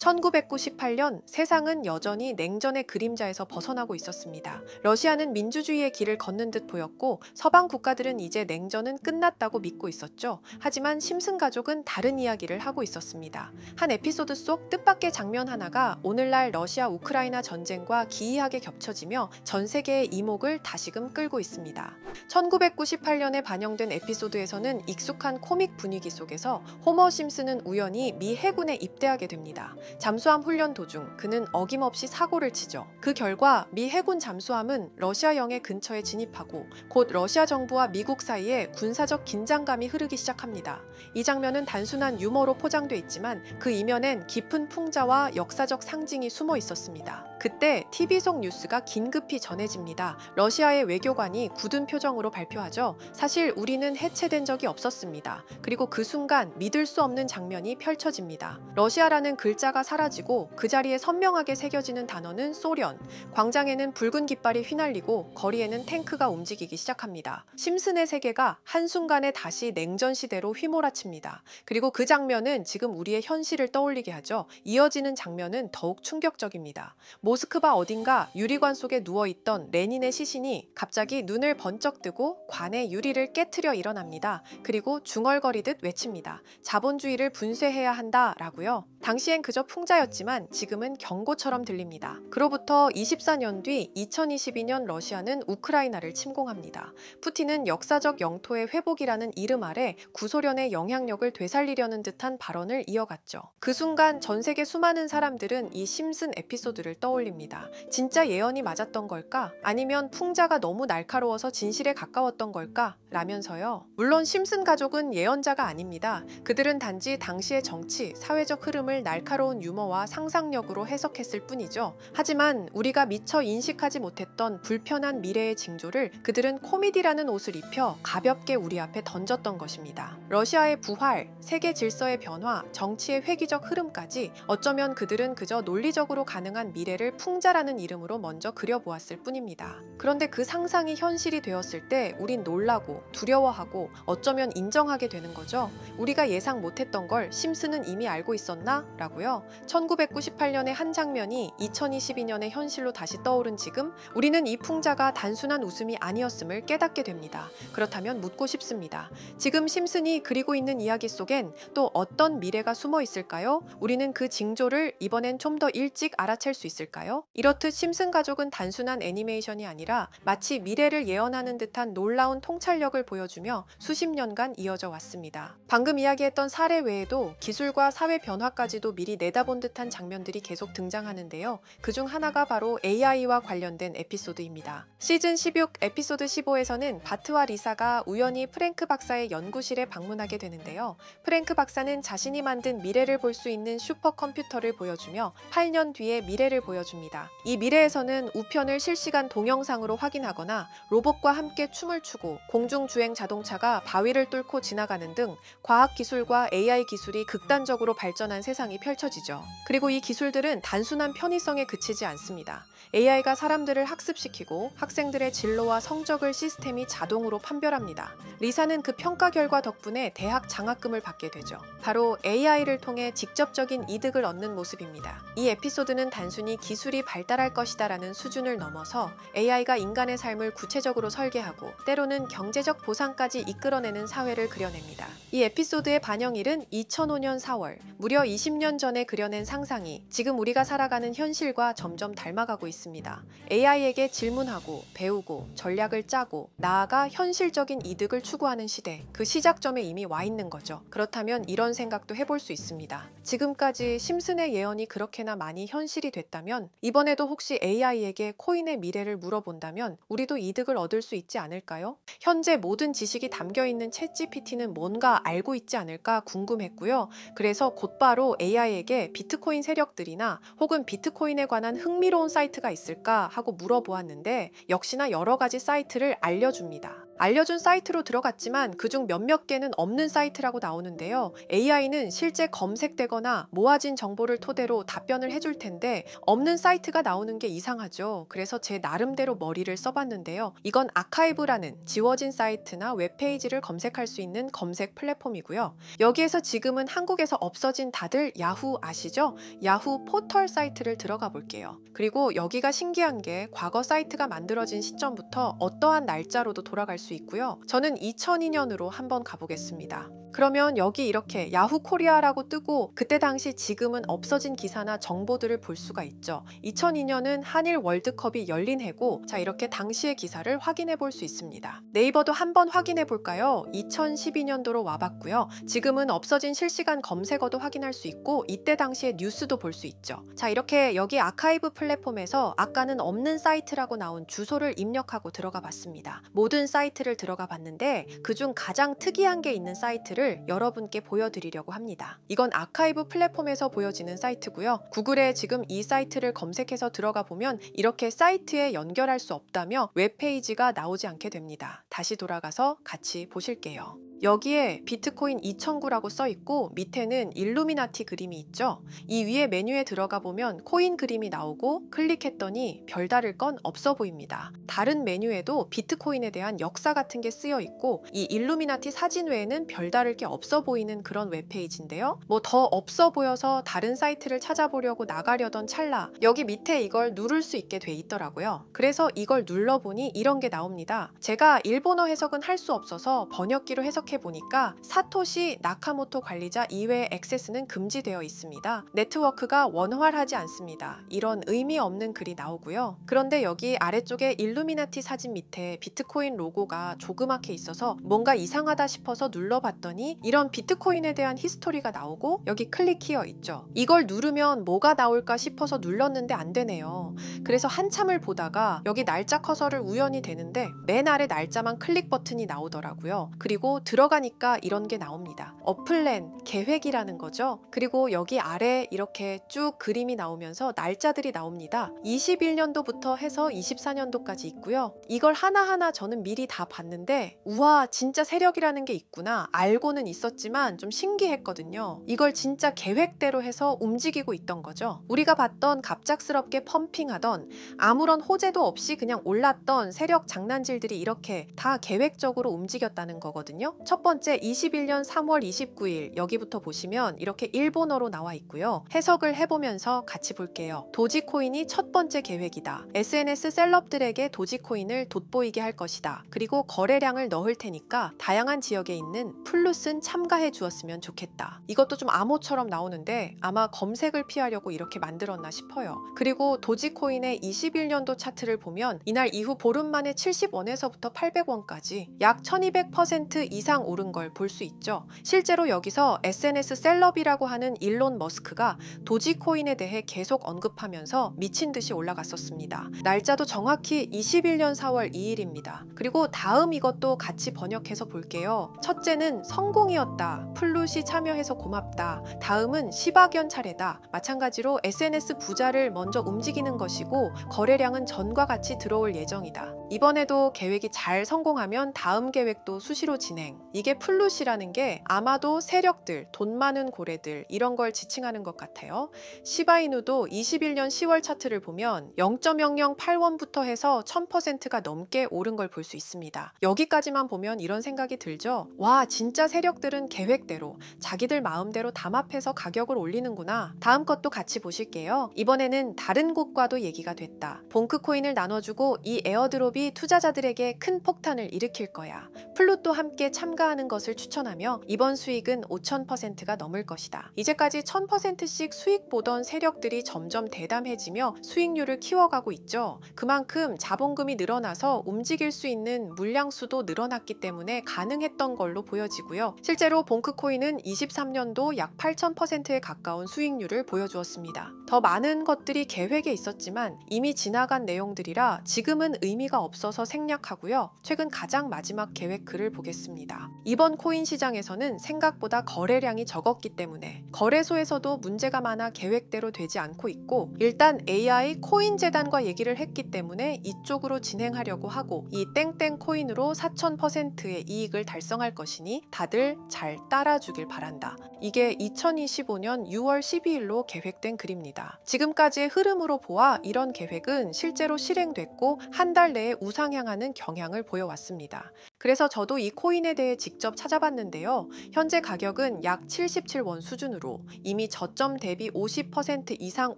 1998년 세상은 여전히 냉전의 그림자에서 벗어나고 있었습니다. 러시아는 민주주의의 길을 걷는 듯 보였고 서방 국가들은 이제 냉전은 끝났다고 믿고 있었죠. 하지만 심슨 가족은 다른 이야기를 하고 있었습니다. 한 에피소드 속 뜻밖의 장면 하나가 오늘날 러시아 우크라이나 전쟁과 기이하게 겹쳐지며 전 세계의 이목을 다시금 끌고 있습니다. 1998년에 반영된 에피소드에서는 익숙한 코믹 분위기 속에서 호머 심슨은 우연히 미 해군에 입대하게 됩니다. 잠수함 훈련 도중 그는 어김없이 사고를 치죠. 그 결과 미 해군 잠수함은 러시아영해 근처에 진입하고 곧 러시아 정부와 미국 사이에 군사적 긴장감이 흐르기 시작합니다. 이 장면은 단순한 유머로 포장돼 있지만 그 이면엔 깊은 풍자와 역사적 상징이 숨어 있었습니다. 그때 TV 속 뉴스가 긴급히 전해집니다. 러시아의 외교관이 굳은 표정으로 발표하죠. 사실 우리는 해체된 적이 없었습니다. 그리고 그 순간 믿을 수 없는 장면이 펼쳐집니다. 러시아라는 글자가 사라지고 그 자리에 선명하게 새겨지는 단어는 소련. 광장에는 붉은 깃발이 휘날리고 거리에는 탱크가 움직이기 시작합니다. 심슨의 세계가 한순간에 다시 냉전 시대로 휘몰아칩니다. 그리고 그 장면은 지금 우리의 현실을 떠올리게 하죠. 이어지는 장면은 더욱 충격적입니다. 모스크바 어딘가 유리관 속에 누워있던 레닌의 시신이 갑자기 눈을 번쩍 뜨고 관의 유리를 깨트려 일어납니다. 그리고 중얼거리듯 외칩니다. 자본주의를 분쇄해야 한다 라고요. 당시엔 그저 풍자였지만 지금은 경고처럼 들립니다. 그로부터 24년 뒤 2022년 러시아는 우크라이나를 침공합니다. 푸틴은 역사적 영토의 회복이라는 이름 아래 구소련의 영향력을 되살리려는 듯한 발언을 이어갔죠. 그 순간 전 세계 수많은 사람들은 이 심슨 에피소드를 떠올립니다. 진짜 예언이 맞았던 걸까? 아니면 풍자가 너무 날카로워서 진실에 가까웠던 걸까? 라면서요. 물론 심슨 가족은 예언자가 아닙니다. 그들은 단지 당시의 정치, 사회적 흐름을 날카로운 유머와 상상력으로 해석했을 뿐이죠. 하지만 우리가 미처 인식하지 못했던 불편한 미래의 징조를 그들은 코미디라는 옷을 입혀 가볍게 우리 앞에 던졌던 것입니다. 러시아의 부활, 세계 질서의 변화, 정치의 획기적 흐름까지 어쩌면 그들은 그저 논리적으로 가능한 미래를 풍자라는 이름으로 먼저 그려보았을 뿐입니다. 그런데 그 상상이 현실이 되었을 때 우린 놀라고 두려워하고 어쩌면 인정하게 되는 거죠. 우리가 예상 못했던 걸 심슨은 이미 알고 있었나? 라고요. 1998년의 한 장면이 2022년의 현실로 다시 떠오른 지금 우리는 이 풍자가 단순한 웃음이 아니었음을 깨닫게 됩니다. 그렇다면 묻고 싶습니다. 지금 심슨이 그리고 있는 이야기 속엔 또 어떤 미래가 숨어 있을까요? 우리는 그 징조를 이번엔 좀 더 일찍 알아챌 수 있을까요? 이렇듯 심슨 가족은 단순한 애니메이션이 아니라 마치 미래를 예언하는 듯한 놀라운 통찰력을 보여주며 수십 년간 이어져 왔습니다. 방금 이야기했던 사례 외에도 기술과 사회 변화까지도 미리 내다본 듯한 장면들이 계속 등장하는데요. 그중 하나가 바로 AI와 관련된 에피소드입니다. 시즌 16 에피소드 15에서는 바트와 리사가 우연히 프랭크 박사의 연구실에 방문하게 되는데요. 프랭크 박사는 자신이 만든 미래를 볼 수 있는 슈퍼컴퓨터를 보여주며 8년 뒤의 미래를 보여줍니다. 이 미래에서는 우편을 실시간 동영상으로 확인하거나 로봇과 함께 춤을 추고 공중주행 자동차가 바위를 뚫고 지나가는 등 과학기술과 AI 기술이 극단적으로 발전한 세상이 펼쳐지죠. 그리고 이 기술들은 단순한 편의성에 그치지 않습니다. AI가 사람들을 학습시키고 학생들의 진로와 성적을 시스템이 자동으로 판별합니다. 리사는 그 평가 결과 덕분에 대학 장학금을 받게 되죠. 바로 AI를 통해 직접적인 이득을 얻는 모습입니다. 이 에피소드는 단순히 기술이 발달할 것이다라는 수준을 넘어서 AI가 인간의 삶을 구체적으로 설계하고 때로는 경제적 보상까지 이끌어내는 사회를 그려냅니다. 이 에피소드의 반영일은 2005년 4월, 무려 20년 전에 그려낸 상상이 지금 우리가 살아가는 현실과 점점 닮아가고 있습니다. AI에게 질문하고 배우고 전략을 짜고 나아가 현실적인 이득을 추구하는 시대, 그 시작점에 이미 와 있는 거죠. 그렇다면 이런 생각도 해볼 수 있습니다. 지금까지 심슨의 예언이 그렇게나 많이 현실이 됐다면 이번에도 혹시 AI에게 코인의 미래를 물어본다면 우리도 이득을 얻을 수 있지 않을까요? 현재 모든 지식이 담겨있는 챗GPT는 뭔가 알고 있지 않을까 궁금했고요. 그래서 곧바로 AI에게 비트코인 세력들이나 혹은 비트코인에 관한 흥미로운 사이트가 있을까 하고 물어보았는데 역시나 여러 가지 사이트를 알려줍니다. 알려준 사이트로 들어갔지만 그중 몇몇 개는 없는 사이트라고 나오는데요. AI는 실제 검색되거나 모아진 정보를 토대로 답변을 해줄 텐데 없는 사이트가 나오는 게 이상하죠. 그래서 제 나름대로 머리를 써봤는데요. 이건 아카이브라는 지워진 사이트나 웹페이지를 검색할 수 있는 검색 플랫폼이고요. 여기에서 지금은 한국에서 없어진 다들 야후 아시죠? 야후 포털 사이트를 들어가 볼게요. 그리고 여기가 신기한 게 과거 사이트가 만들어진 시점부터 어떠한 날짜로도 돌아갈 수 있고요. 저는 2002년으로 한번 가보겠습니다. 그러면 여기 이렇게 야후 코리아라고 뜨고 그때 당시 지금은 없어진 기사나 정보들을 볼 수가 있죠. 2002년은 한일 월드컵이 열린 해고 자 이렇게 당시의 기사를 확인해 볼 수 있습니다. 네이버도 한번 확인해 볼까요? 2012년도로 와봤고요. 지금은 없어진 실시간 검색어도 확인할 수 있고 이때 당시의 뉴스도 볼 수 있죠. 자 이렇게 여기 아카이브 플랫폼에서 아까는 없는 사이트라고 나온 주소를 입력하고 들어가 봤습니다. 모든 사이트를 들어가 봤는데 그중 가장 특이한 게 있는 사이트를 여러분께 보여드리려고 합니다. 이건 아카이브 플랫폼에서 보여지는 사이트고요. 구글에 지금 이 사이트를 검색해서 들어가 보면 이렇게 사이트에 연결할 수 없다며 웹페이지가 나오지 않게 됩니다. 다시 돌아가서 같이 보실게요. 여기에 비트코인 2009라고 써있고 밑에는 일루미나티 그림이 있죠. 이 위에 메뉴에 들어가 보면 코인 그림이 나오고 클릭했더니 별다를 건 없어 보입니다. 다른 메뉴에도 비트코인에 대한 역사 같은 게 쓰여 있고 이 일루미나티 사진 외에는 별다를 게 없어 보이는 그런 웹페이지인데요. 뭐 더 없어 보여서 다른 사이트를 찾아보려고 나가려던 찰나 여기 밑에 이걸 누를 수 있게 돼 있더라고요. 그래서 이걸 눌러보니 이런 게 나옵니다. 제가 일본어 해석은 할 수 없어서 번역기로 해석해 보니까 사토시 나카모토 관리자 이외의 액세스는 금지되어 있습니다. 네트워크가 원활하지 않습니다. 이런 의미 없는 글이 나오고요. 그런데 여기 아래쪽에 일루미나티 사진 밑에 비트코인 로고가 조그맣게 있어서 뭔가 이상하다 싶어서 눌러봤더니 이런 비트코인에 대한 히스토리가 나오고 여기 클릭 히어 있죠. 이걸 누르면 뭐가 나올까 싶어서 눌렀는데 안 되네요. 그래서 한참을 보다가 여기 날짜 커서를 우연히 대는데 맨 아래 날짜만 클릭 버튼이 나오더라고요. 그리고 들어가니까 이런 게 나옵니다. 어플랜, 계획이라는 거죠. 그리고 여기 아래 이렇게 쭉 그림이 나오면서 날짜들이 나옵니다. 21년도부터 해서 24년도까지 있고요. 이걸 하나하나 저는 미리 다 봤는데 우와 진짜 세력이라는 게 있구나 알고는 있었지만 좀 신기했거든요. 이걸 진짜 계획대로 해서 움직이고 있던 거죠. 우리가 봤던 갑작스럽게 펌핑하던 아무런 호재도 없이 그냥 올랐던 세력 장난질들이 이렇게 다 계획적으로 움직였다는 거거든요. 첫 번째 21년 3월 29일 여기부터 보시면 이렇게 일본어로 나와 있고요. 해석을 해보면서 같이 볼게요. 도지코인이 첫 번째 계획이다. SNS 셀럽들에게 도지코인을 돋보이게 할 것이다. 그리고 거래량을 넣을 테니까 다양한 지역에 있는 플룻은 참가해 주었으면 좋겠다. 이것도 좀 암호처럼 나오는데 아마 검색을 피하려고 이렇게 만들었나 싶어요. 그리고 도지코인의 21년도 차트를 보면 이날 이후 보름 만에 70원에서부터 800원까지 약 1200% 이상 오른 걸 볼 수 있죠. 실제로 여기서 SNS 셀럽이라고 하는 일론 머스크가 도지코인에 대해 계속 언급하면서 미친 듯이 올라갔었습니다. 날짜도 정확히 21년 4월 2일입니다. 그리고 다음 이것도 같이 번역해서 볼게요. 첫째는 성공이었다. 플룻이 참여해서 고맙다. 다음은 시바견 차례다. 마찬가지로 SNS 부자를 먼저 움직이는 것이고 거래량은 전과 같이 들어올 예정이다. 이번에도 계획이 잘 성공하면 다음 계획도 수시로 진행. 이게 플룻이라는 게 아마도 세력들, 돈 많은 고래들 이런 걸 지칭하는 것 같아요. 시바이누도 21년 10월 차트를 보면 0.008원부터 해서 1000%가 넘게 오른 걸 볼 수 있습니다. 여기까지만 보면 이런 생각이 들죠. 와 진짜 세력들은 계획대로 자기들 마음대로 담합해서 가격을 올리는구나. 다음 것도 같이 보실게요. 이번에는 다른 곳과도 얘기가 됐다. 봉크코인을 나눠주고 이 에어드롭이 투자자들에게 큰 폭탄을 일으킬 거야. 플룻도 함께 참가하는 것을 추천하며 이번 수익은 5000%가 넘을 것이다. 이제까지 1000%씩 수익 보던 세력들이 점점 대담해지며 수익률을 키워가고 있죠. 그만큼 자본금이 늘어나서 움직일 수 있는 물량수도 늘어났기 때문에 가능했던 걸로 보여지고요. 실제로 봉크코인은 23년도 약 8000%에 가까운 수익률을 보여주었습니다. 더 많은 것들이 계획에 있었지만 이미 지나간 내용들이라 지금은 의미가 없어서 생략하고요. 최근 가장 마지막 계획 글을 보겠습니다. 이번 코인 시장에서는 생각보다 거래량이 적었기 때문에 거래소에서도 문제가 많아 계획대로 되지 않고 있고, 일단 AI 코인 재단과 얘기를 했기 때문에 이쪽으로 진행하려고 하고, 이 땡땡 코인으로 4000%의 이익을 달성할 것이니 다들 잘 따라주길 바란다. 이게 2025년 6월 12일로 계획된 글입니다. 지금까지의 흐름으로 보아 이런 계획은 실제로 실행됐고 한 달 내에 우상향하는 경향을 보여왔습니다. 그래서 저도 이 코인에 대해 직접 찾아봤는데요. 현재 가격은 약 77원 수준으로 이미 저점 대비 50% 이상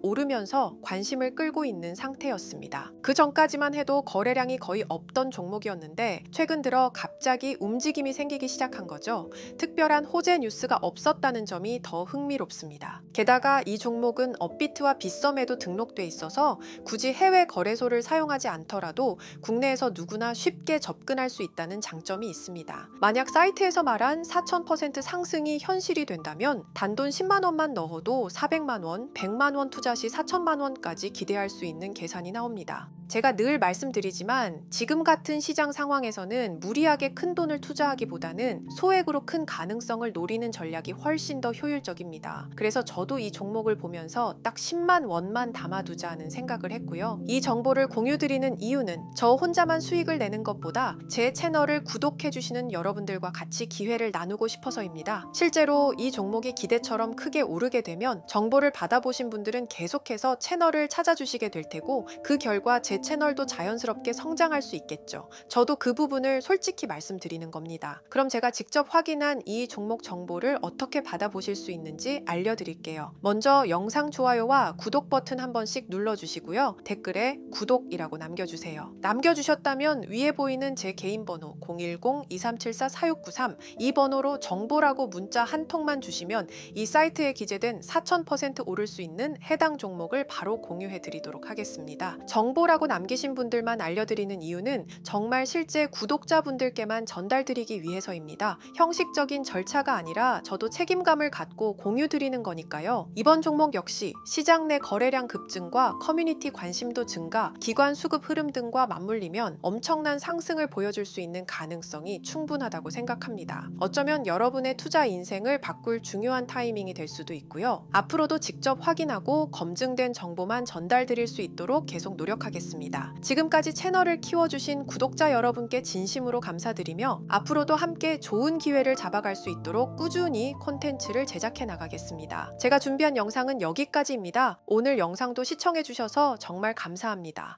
오르면서 관심을 끌고 있는 상태였습니다. 그 전까지만 해도 거래량이 거의 없던 종목이었는데 최근 들어 갑자기 움직임이 생기기 시작한 거죠. 특별한 호재 뉴스가 없었다는 점이 더 흥미롭습니다. 게다가 이 종목은 업비트와 빗썸에도 등록돼 있어서 굳이 해외 거래소를 사용하지 않더라도 국내에서 누구나 쉽게 접근할 수 있다는 장점이 있습니다. 만약 사이트에서 말한 4000% 상승이 현실이 된다면 단돈 10만 원만 넣어도 400만 원, 100만 원 투자 시 4천만 원까지 기대할 수 있는 계산이 나옵니다. 제가 늘 말씀드리지만 지금 같은 시장 상황에서는 무리하게 큰 돈을 투자하기보다는 소액으로 큰 가능성을 노리는 전략이 훨씬 더 효율적입니다. 그래서 저도 이 종목을 보면서 딱 10만 원만 담아두자는 생각을 했고요. 이 정보를 공유드리는 이유는 저 혼자만 수익을 내는 것보다 제 채널을 구독해주시는 여러분들과 같이 기회를 나누고 싶어서입니다. 실제로 이 종목이 기대처럼 크게 오르게 되면 정보를 받아보신 분들은 계속해서 채널을 찾아주시게 될 테고, 그 결과 제 채널도 자연스럽게 성장할 수 있겠죠. 저도 그 부분을 솔직히 말씀드리는 겁니다. 그럼 제가 직접 확인한 이 종목 정보를 어떻게 받아보실 수 있는지 알려드릴게요. 먼저 영상 좋아요와 구독 버튼 한 번씩 눌러주시고요. 댓글에 구독이라고 남겨주세요. 남겨주셨다면 위에 보이는 제 개인 번호 010-2374-4693 이 번호로 정보라고 문자 한 통만 주시면 이 사이트에 기재된 4000% 오를 수 있는 해당 종목을 바로 공유해 드리도록 하겠습니다. 정보라고 남기신 분들만 알려드리는 이유는 정말 실제 구독자분들께만 전달드리기 위해서입니다. 형식적인 절차가 아니라 저도 책임감을 갖고 공유 드리는 거니까요. 이번 종목 역시 시장 내 거래량 급증과 커뮤니티 관심도 증가, 기관 수급 흐름 등과 맞물리면 엄청난 상승을 보여줄 수 있는 가능성이 충분하다고 생각합니다. 어쩌면 여러분의 투자 인생을 바꿀 중요한 타이밍이 될 수도 있고요. 앞으로도 직접 확인하고 검증된 정보만 전달드릴 수 있도록 계속 노력하겠습니다. 지금까지 채널을 키워주신 구독자 여러분께 진심으로 감사드리며 앞으로도 함께 좋은 기회를 잡아갈 수 있도록 꾸준히 콘텐츠를 제작해 나가겠습니다. 제가 준비한 영상은 여기까지입니다. 오늘 영상도 시청해주셔서 정말 감사합니다.